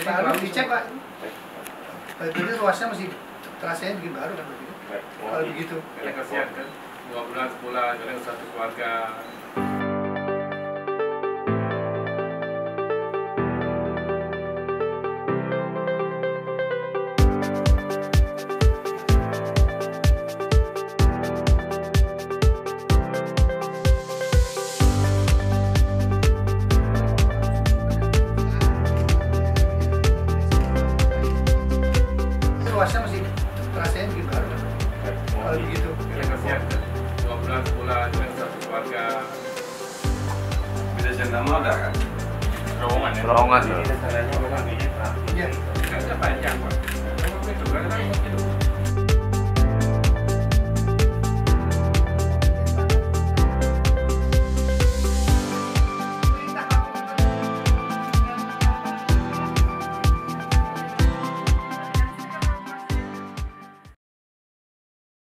baru dicek Pak. Berarti luasnya masih terasanya bikin baru kan berarti? Kalau begitu. Karena kasihan kan, 2 bulan sebulan, kadang satu keluarga. Luasnya masih terasanya bikin baru kan? Kalau begitu. Karena kasihan kan, 2 bulan sebulan, kadang satu keluarga. Bisa nama ada kan? Terowongan ya? Terowongan.